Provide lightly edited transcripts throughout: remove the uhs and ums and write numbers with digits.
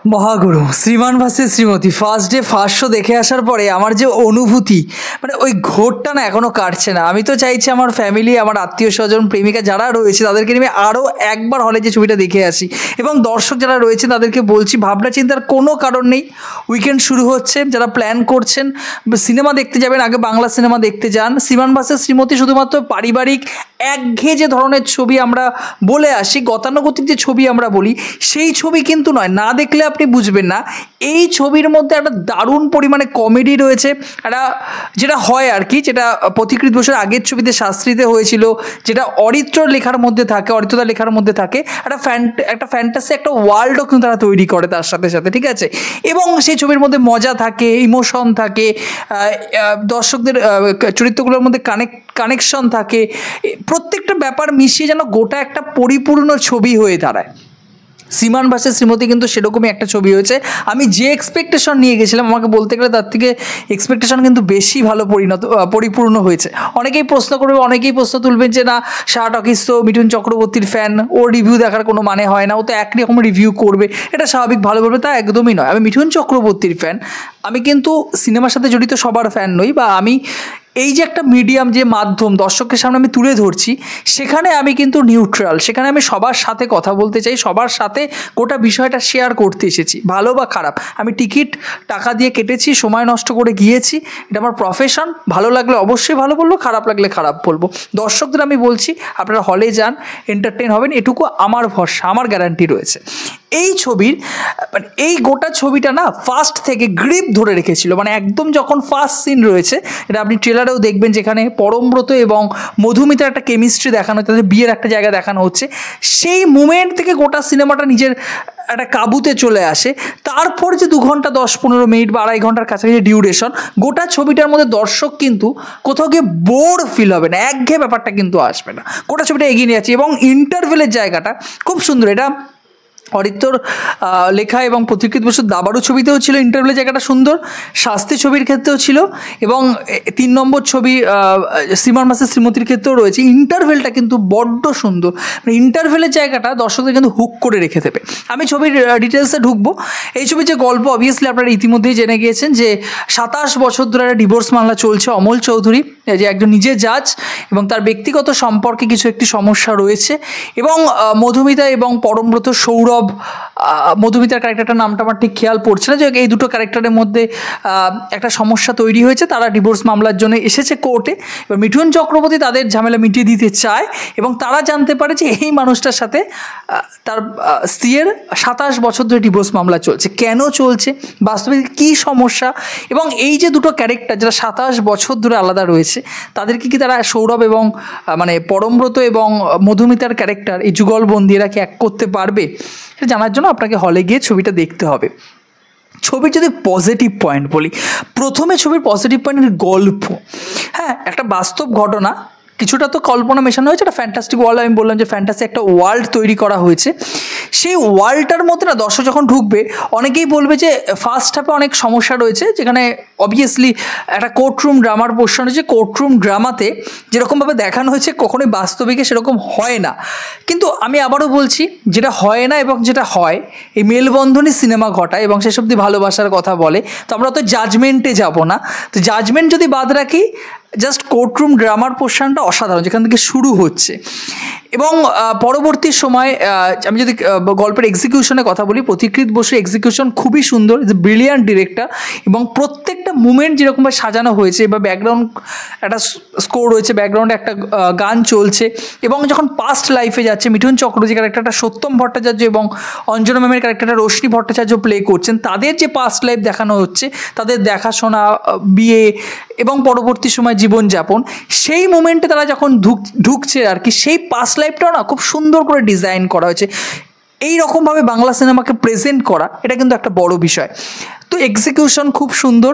Mahaguru Shriman versus Shrimati first day first show দেখে আসার পরে আমার যে অনুভূতি, মানে ওই ঘোরটা না এখনও কাটছে না। আমি তো চাইছি আমার ফ্যামিলি, আমার আত্মীয় স্বজন, প্রেমিকা যারা রয়েছে তাদেরকে নিয়ে আরও একবার হলে যে ছবিটা দেখে আসি। এবং দর্শক যারা রয়েছে তাদেরকে বলছি, ভাবনা চিন্তার কোনো কারণ নেই। উইকেন্ড শুরু হচ্ছে, যারা প্ল্যান করছেন সিনেমা দেখতে যাবেন, আগে বাংলা সিনেমা দেখতে যান। শ্রীমান ভার্সেস শ্রীমতী শুধুমাত্র পারিবারিক একঘেয়ে যে ধরনের ছবি আমরা বলে আসি, গতানুগতিক যে ছবি আমরা বলি, সেই ছবি কিন্তু নয়। না দেখলে আপনি বুঝবেন না। এই ছবির মধ্যে একটা দারুণ পরিমাণে কমেডি রয়েছে, একটা যেটা হয় আর কি, যেটা পথিকৃৎ বসুর আগের ছবিতে শাস্ত্রীতে হয়েছিল, যেটা অরিত্রর লেখার মধ্যে থাকে, অরিত্রতার লেখার মধ্যে থাকে। একটা ফ্যান্টাসি, একটা ওয়ার্ল্ডও কিন্তু তারা তৈরি করে তার সাথে সাথে, ঠিক আছে। এবং সেই ছবির মধ্যে মজা থাকে, ইমোশন থাকে, দর্শকদের চরিত্রগুলোর মধ্যে কানেকশন থাকে, প্রত্যেকটা ব্যাপার মিশিয়ে যেন গোটা একটা পরিপূর্ণ ছবি হয়ে দাঁড়ায়। শ্রীমান ভার্সেস শ্রীমতী কিন্তু সেরকমই একটা ছবি হয়েছে। আমি যে এক্সপেকটেশন নিয়ে গেছিলাম, আমাকে বলতে গেলে তার থেকে এক্সপেকটেশন কিন্তু বেশি ভালো পরিপূর্ণ হয়েছে। অনেকেই প্রশ্ন করবে, অনেকেই প্রশ্ন তুলবেন যে না, শাহ টকিজ তো মিঠুন চক্রবর্তীর ফ্যান, ওর রিভিউ দেখার কোনো মানে হয় না, ও তো একই রকম রিভিউ করবে, এটা স্বাভাবিক, ভালো বলবে। তা একদমই নয়। আমি মিঠুন চক্রবর্তীর ফ্যান। আমি কিন্তু সিনেমার সাথে জড়িত সবার ফ্যান নই, বা আমি এই যে একটা মিডিয়াম, যে মাধ্যম দর্শকের সামনে আমি তুলে ধরছি, সেখানে আমি কিন্তু নিউট্রাল। সেখানে আমি সবার সাথে কথা বলতে চাই, সবার সাথে গোটা বিষয়টা শেয়ার করতে এসেছি, ভালো বা খারাপ। আমি টিকিট টাকা দিয়ে কেটেছি, সময় নষ্ট করে গিয়েছি, এটা আমার প্রফেশন। ভালো লাগলে অবশ্যই ভালো বলবো, খারাপ লাগলে খারাপ বলবো। দর্শকদের আমি বলছি, আপনারা হলে যান, এন্টারটেন হবেন, এটুকু আমার ভরসা, আমার গ্যারান্টি রয়েছে। এই ছবির মানে এই গোটা ছবিটা না ফার্স্ট থেকে গ্রিপ ধরে রেখেছিল। মানে একদম যখন ফার্স্ট সিন রয়েছে, এটা আপনি ট্রেলারেও দেখবেন, যেখানে পরমব্রত এবং মধুমিতার একটা কেমিস্ট্রি দেখানো হচ্ছে, তাদের বিয়ের একটা জায়গা দেখানো হচ্ছে, সেই মুমেন্ট থেকে গোটা সিনেমাটা নিজের একটা কাবুতে চলে আসে। তারপর যে 2 ঘন্টা 10-15 মিনিট বা 2.5 ঘন্টার কাছাকাছি ডিউরেশন, গোটা ছবিটার মধ্যে দর্শক কিন্তু কোথাও গিয়ে বোর ফিল হবে না, একঘেয়ে ব্যাপারটা কিন্তু আসবে না। গোটা ছবিটা এগিয়ে নিয়ে যাচ্ছে এবং ইন্টারভেলের জায়গাটা খুব সুন্দর। এটা অরিত্রর লেখা এবং পথিকৃৎ বসুর দাবারু ছবিতেও ছিল, ইন্টারভেলের জায়গাটা সুন্দর, শাস্তি ছবির ক্ষেত্রেও ছিল, এবং 3 নম্বর ছবি শ্রীমান ভার্সেস শ্রীমতীর ক্ষেত্রেও রয়েছে। ইন্টারভেলটা কিন্তু বড্ড সুন্দর। মানে ইন্টারভেলের জায়গাটা দর্শকদের কিন্তু হুক করে রেখে দেবে। আমি ছবির ডিটেলসে ঢুকবো। এই ছবির যে গল্প, অবভিয়াসলি আপনারা ইতিমধ্যেই জেনে গিয়েছেন যে 27 বছর ধরে একটা ডিভোর্স মামলা চলছে। অমল চৌধুরী, যে একজন নিজে জাজ, এবং তার ব্যক্তিগত সম্পর্কে কিছু একটি সমস্যা রয়েছে, এবং মধুমিতা এবং পরমব্রত সৌরভ, মধুমিতার ক্যারেক্টারটার নামটা আমার ঠিক খেয়াল পড়ছে না, যে এই দুটো ক্যারেক্টারের মধ্যে একটা সমস্যা তৈরি হয়েছে। তারা ডিভোর্স মামলার জন্য এসেছে কোর্টে। এবার মিঠুন চক্রবর্তী তাদের ঝামেলা মিটিয়ে দিতে চায়, এবং তারা জানতে পারে যে এই মানুষটার সাথে তার স্ত্রীর 27 বছর ধরে ডিভোর্স মামলা চলছে। কেন চলছে, বাস্তবে কী সমস্যা, এবং এই যে দুটো ক্যারেক্টার যারা 27 বছর ধরে আলাদা রয়েছে, তাদেরকে কি তারা, সৌরভ এবং মানে পরমব্রত এবং মধুমিতার ক্যারেক্টার, এই যুগলবন্দি, এরা কি এক করতে পারবে, সেটা জানার জন্য আপনাকে হলে গিয়ে ছবিটা দেখতে হবে। ছবির যদি পজিটিভ পয়েন্ট বলি, প্রথমে ছবির পজিটিভ পয়েন্টের গল্প। হ্যাঁ, একটা বাস্তব ঘটনা, কিছুটা তো কল্পনা মেশানো হয়েছে, একটা ফ্যান্টাস্টিক ওয়ার্ল্ড। আমি বললাম যে ফ্যান্টাসি একটা ওয়ার্ল্ড তৈরি করা হয়েছে। সেই ওয়ার্ল্ডটার মধ্যে না দর্শক যখন ঢুকবে, অনেকেই বলবে যে ফার্স্ট হাফে অনেক সমস্যা রয়েছে, যেখানে অবভিয়াসলি একটা কোর্টরুম ড্রামার পোর্শন হয়েছে। কোর্টরুম ড্রামাতে যেরকমভাবে দেখানো হয়েছে, কখনোই বাস্তবিকে সেরকম হয় না। কিন্তু আমি আবারও বলছি, যেটা হয় না এবং যেটা হয়, এই মেলবন্ধনই সিনেমা ঘটায় এবং সেসব দিয়ে ভালোবাসার কথা বলে। তো আমরা তো জাজমেন্টে যাব না। তো জাজমেন্ট যদি বাদ রাখি, জাস্ট কোর্টরুম ড্রামার পোর্শনটা অসাধারণ, যেখান থেকে শুরু হচ্ছে। এবং পরবর্তী সময় আমি যদি গল্পের এক্সিকিউশনের কথা বলি, পথিকৃৎ বসুর এক্সিকিউশন খুবই সুন্দর, ইজ এ ব্রিলিয়ান্ট ডিরেক্টর। এবং প্রত্যেকটা মুমেন্ট যেরকমভাবে সাজানো হয়েছে, বা ব্যাকগ্রাউন্ড একটা স্কোর রয়েছে, ব্যাকগ্রাউন্ডে একটা গান চলছে, এবং যখন পাস্ট লাইফে যাচ্ছে, মিঠুন চক্রবর্তী ক্যারেক্টারটা সত্যম ভট্টাচার্য এবং অঞ্জনা ম্যামের ক্যারেক্টারটা রোশনি ভট্টাচার্য প্লে করছেন, তাদের যে পাস্ট লাইফ দেখানো হচ্ছে, তাদের দেখাশোনা, বিয়ে এবং পরবর্তী সময় জীবনযাপন, সেই মোমেন্টে তারা যখন ঢুকছে আর কি, সেই পাস্ট লাইফটাও না খুব সুন্দর করে ডিজাইন করা হয়েছে। এই রকমভাবে বাংলা সিনেমাকে প্রেজেন্ট করা, এটা কিন্তু একটা বড় বিষয়। তো এক্সিকিউশন খুব সুন্দর,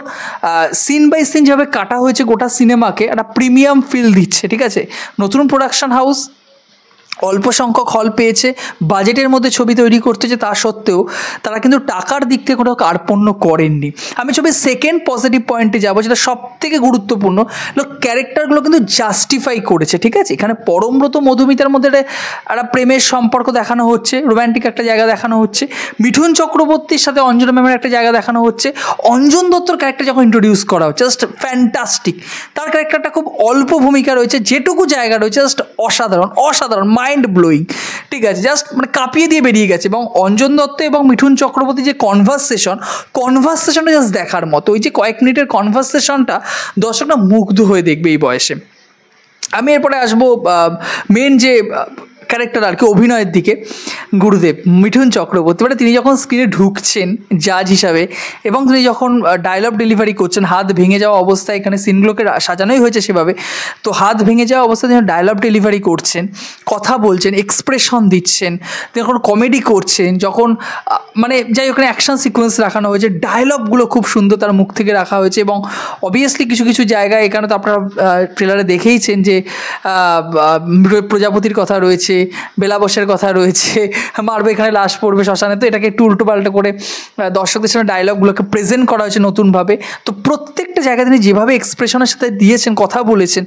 সিন বাই সিন যেভাবে কাটা হয়েছে, গোটা সিনেমাকে একটা প্রিমিয়াম ফিল দিচ্ছে, ঠিক আছে। নতুন প্রোডাকশন হাউস, অল্প সংখ্যক হল পেয়েছে, বাজেটের মধ্যে ছবি তৈরি করতেছে, তা সত্ত্বেও তারা কিন্তু টাকার দিক থেকে কোনো কার্পণ্য করেননি। আমি ছবির সেকেন্ড পজিটিভ পয়েন্টে যাবো, যেটা সব থেকে গুরুত্বপূর্ণ, ক্যারেক্টারগুলো কিন্তু জাস্টিফাই করেছে। ঠিক আছে, এখানে পরমব্রত মধুমিতার মধ্যে একটা প্রেমের সম্পর্ক দেখানো হচ্ছে, রোম্যান্টিক একটা জায়গা দেখানো হচ্ছে। মিঠুন চক্রবর্তীর সাথে অঞ্জনা ম্যামের একটা জায়গা দেখানো হচ্ছে। অঞ্জন দত্তর ক্যারেক্টার যখন ইন্ট্রোডিউস করা হচ্ছে, জাস্ট ফ্যান্টাস্টিক। তার ক্যারেক্টারটা খুব অল্প ভূমিকা রয়েছে, যেটুকু জায়গা রয়েছে জাস্ট অসাধারণ অসাধারণ, মাইন্ড ব্লোয়িং। ঠিক আছে, জাস্ট মানে কাঁপিয়ে দিয়ে বেরিয়ে গেছে। এবং অঞ্জন দত্ত এবং মিঠুন চক্রবর্তী যে কনভারসেশনটা জাস্ট দেখার মতো। ওই যে কয়েক মিনিটের কনভারসেশনটা দর্শকরা মুগ্ধ হয়ে দেখবে এই বয়সে। আমি এরপরে আসবো মেন যে ক্যারেক্টার আর কি, অভিনয়ের দিকে। গুরুদেব মিঠুন চক্রবর্তী, মানে তিনি যখন স্ক্রিনে ঢুকছেন জাজ হিসাবে এবং তিনি যখন ডায়লগ ডেলিভারি করছেন, হাত ভেঙে যাওয়া অবস্থায়, এখানে সিনগুলোকে সাজানোই হয়েছে সেভাবে, তো হাত ভেঙে যাওয়া অবস্থায় তিনি ডায়লগ ডেলিভারি করছেন, কথা বলছেন, এক্সপ্রেশন দিচ্ছেন, তিনি যখন কমেডি করছেন, যখন মানে যাই ওখানে অ্যাকশন সিকোয়েন্স রাখানো হয়েছে, ডায়লগগুলো খুব সুন্দর তার মুখ থেকে রাখা হয়েছে। এবং অবভিয়াসলি কিছু কিছু জায়গায় এখানে তো আপনারা ট্রেলারে দেখেইছেন যে প্রজাপতির কথা রয়েছে, বেলাবসের কথা রয়েছে, মারবে এখানে লাশ পড়বে শ্মশানে, তো এটাকে একটু উল্টোপাল্টা করে দর্শকদের সামনে ডায়লগগুলোকে প্রেজেন্ট করা হয়েছে নতুনভাবে। তো প্রত্যেকটা জায়গায় তিনি যেভাবে এক্সপ্রেশনের সাথে দিয়েছেন, কথা বলেছেন,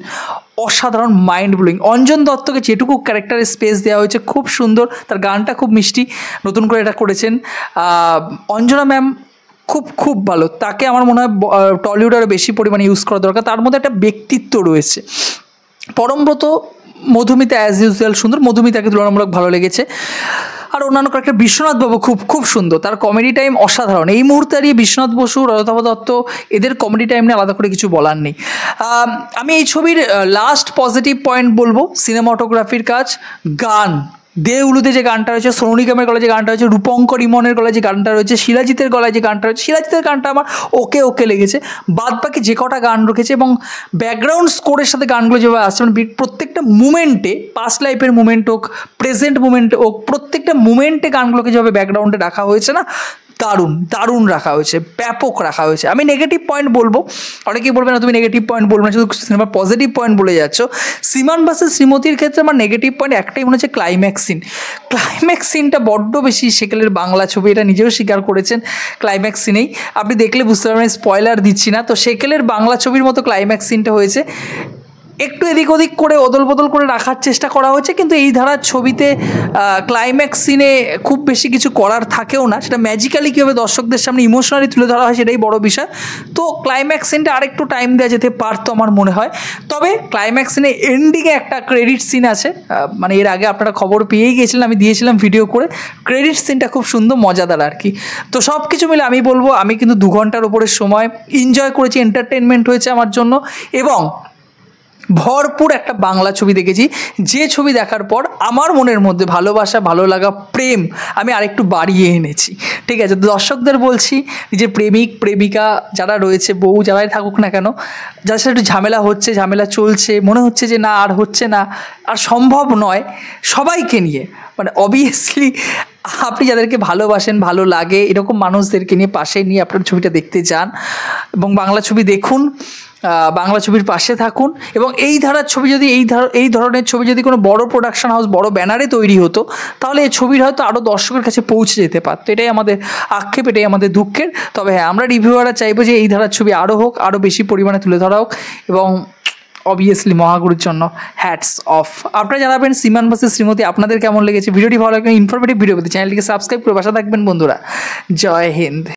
অসাধারণ, মাইন্ড ব্লোয়িং। অঞ্জন দত্তকে যেটুকু ক্যারেক্টারের স্পেস দেওয়া হয়েছে খুব সুন্দর, তার গানটা খুব মিষ্টি, নতুন করে এটা করেছেন। অঞ্জনা ম্যাম খুব খুব ভালো, তাকে আমার মনে হয় টলিউড আরও বেশি পরিমাণে ইউজ করা দরকার, তার মধ্যে একটা ব্যক্তিত্ব রয়েছে। পরমব্রত মধুমিতা অ্যাজ ইউজুয়াল সুন্দর, মধুমিতাকে তুলনামূলক ভালো লেগেছে। আর অন্যান্য কয়েকটা, বিশ্বনাথ বাবু খুব খুব সুন্দর, তার কমেডি টাইম অসাধারণ। এই মুহূর্তে আর বিশ্বনাথ বসু, রজতাভ দত্ত, এদের কমেডি টাইম নিয়ে আলাদা করে কিছু বলার নেই। আমি এই ছবির লাস্ট পজিটিভ পয়েন্ট বলবো সিনেমাটোগ্রাফির কাজ, গান। দে উলুতে যে গানটা রয়েছে, সোনু নিগমের গলায় যে গানটা রয়েছে, রূপঙ্কর ইমনের গলায় যে গানটা রয়েছে, শিলাজিতের গলায় যে গানটা রয়েছে, শিলাজিতের গানটা আমার ওকে ওকে লেগেছে। বাদ বাকি যে কটা গান রেখেছে এবং ব্যাকগ্রাউন্ড স্কোরের সাথে গানগুলো যেভাবে আসছে, মানে প্রত্যেকটা মুমেন্টে, পাস্ট লাইফের মুমেন্ট হোক, প্রেজেন্ট মুমেন্ট হোক, প্রত্যেকটা মুমেন্টে গানগুলোকে যেভাবে ব্যাকগ্রাউন্ডে রাখা হয়েছে না, দারুণ দারুণ রাখা হয়েছে, ব্যাপক রাখা হয়েছে। আমি নেগেটিভ পয়েন্ট বলবো, অনেকেই বলবে না তুমি নেগেটিভ পয়েন্ট বলবে না, শুধু সিনেমার পজিটিভ পয়েন্ট বলে যাচ্ছ। শ্রীমান ভার্সেস শ্রীমতীর ক্ষেত্রে আমার নেগেটিভ পয়েন্ট একটাই মনে হচ্ছে, ক্লাইম্যাক্স সিনটা বড্ড বেশি সেকেলের বাংলা ছবি, এটা নিজেও স্বীকার করেছেন। ক্লাইম্যাক্স সিনেই আপনি দেখলে বুঝতে পারবেন, স্পয়লার দিচ্ছি না, তো সেকেলের বাংলা ছবির মতো ক্লাইম্যাক্স সিনটা হয়েছে। একটু এদিক ওদিক করে অদল বদল করে রাখার চেষ্টা করা হয়েছে, কিন্তু এই ধারার ছবিতে ক্লাইম্যাক্স সিনে খুব বেশি কিছু করার থাকেও না, সেটা ম্যাজিক্যালি কীভাবে দর্শকদের সামনে ইমোশনালি তুলে ধরা হয় সেটাই বড় বিষয়। তো ক্লাইম্যাক্স সিনটা আরেকটু টাইম দেওয়া যেতে পারতো আমার মনে হয়। তবে ক্লাইম্যাক্স সিনে এন্ডিংয়ে একটা ক্রেডিট সিন আছে, মানে এর আগে আপনারা খবর পেয়েই গিয়েছিলেন, আমি দিয়েছিলাম ভিডিও করে, ক্রেডিট সিনটা খুব সুন্দর, মজাদার আর কি। তো সব কিছু মিলে আমি বলবো, আমি কিন্তু 2 ঘন্টার উপরে সময় এনজয় করেছি, এন্টারটেনমেন্ট হয়েছে আমার জন্য, এবং ভরপুর একটা বাংলা ছবি দেখেছি, যে ছবি দেখার পর আমার মনের মধ্যে ভালোবাসা, ভালো লাগা, প্রেম আমি আরেকটু বাড়িয়ে এনেছি। ঠিক আছে, দর্শকদের বলছি, যে প্রেমিক প্রেমিকা যারা রয়েছে, বউ যারাই থাকুক না কেন, যার সাথে একটু ঝামেলা হচ্ছে, ঝামেলা চলছে, মনে হচ্ছে যে না আর হচ্ছে না, আর সম্ভব নয়, সবাইকে নিয়ে, মানে অবভিয়াসলি আপনি যাদেরকে ভালোবাসেন, ভালো লাগে, এরকম মানুষদেরকে নিয়ে পাশে নিয়ে আপনার ছবিটা দেখতে যান এবং বাংলা ছবি দেখুন, বাংলা ছবির পাশে থাকুন। এবং এই ধারার ছবি যদি এই ধরনের ছবি যদি কোনো বড় প্রোডাকশন হাউস, বড় ব্যানারে তৈরি হতো, তাহলে এই ছবির হয়তো আরও দর্শকের কাছে পৌঁছে যেতে পারতো। এটাই আমাদের আক্ষেপ, এটাই আমাদের দুঃখের। তবে হ্যাঁ, আমরা রিভিউয়াররা চাইবো যে এই ধারার ছবি আরও হোক, আরও বেশি পরিমাণে তুলে ধরা হোক, এবং অবভিয়াসলি মহাগুরুর জন্য হ্যাটস অফ। আপনারা জানাবেন শ্রীমান ভার্সেস শ্রীমতী আপনাদের কেমন লেগেছে। ভিডিওটি ভালো লাগলে ইনফরমেটিভ ভিডিও পেতে চ্যানেলটিকে সাবস্ক্রাইব করে পাশে থাকবেন বন্ধুরা। জয় হিন্দ।